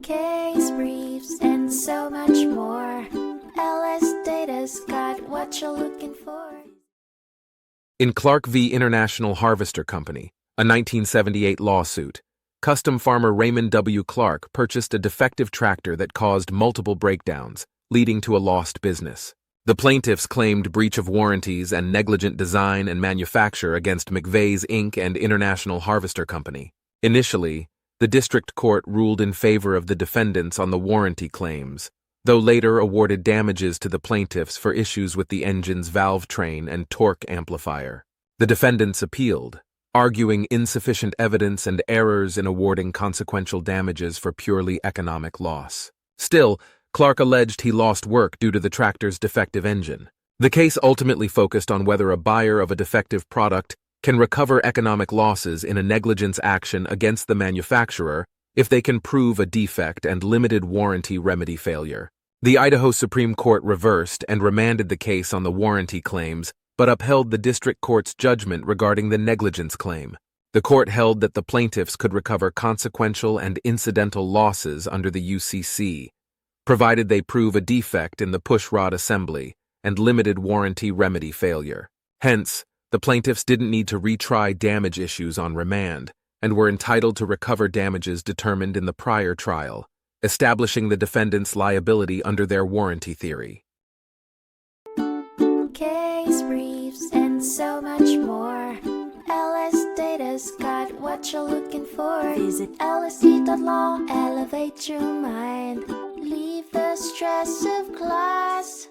case briefs, and so much more. LSData's got what you're looking for. In Clark v. International Harvester Company, a 1978 lawsuit, custom farmer Raymond W. Clark purchased a defective tractor that caused multiple breakdowns, leading to a lost business. The plaintiffs claimed breach of warranties and negligent design and manufacture against McVey's Inc. and International Harvester Company. Initially, the district court ruled in favor of the defendants on the warranty claims, though later awarded damages to the plaintiffs for issues with the engine's valve train and torque amplifier. The defendants appealed, arguing insufficient evidence and errors in awarding consequential damages for purely economic loss. Still, Clark alleged he lost work due to the tractor's defective engine. The case ultimately focused on whether a buyer of a defective product can recover economic losses in a negligence action against the manufacturer if they can prove a defect and limited warranty remedy failure. The Idaho Supreme Court reversed and remanded the case on the warranty claims, but upheld the district court's judgment regarding the negligence claim. The court held that the plaintiffs could recover consequential and incidental losses under the UCC, provided they prove a defect in the pushrod assembly and limited warranty remedy failure. Hence, the plaintiffs didn't need to retry damage issues on remand and were entitled to recover damages determined in the prior trial, establishing the defendants' liability under their warranty theory. Case briefs, and so much more. LSData's got what you're looking for. Visit lsd.law, elevate your mind. Leave the stress of class.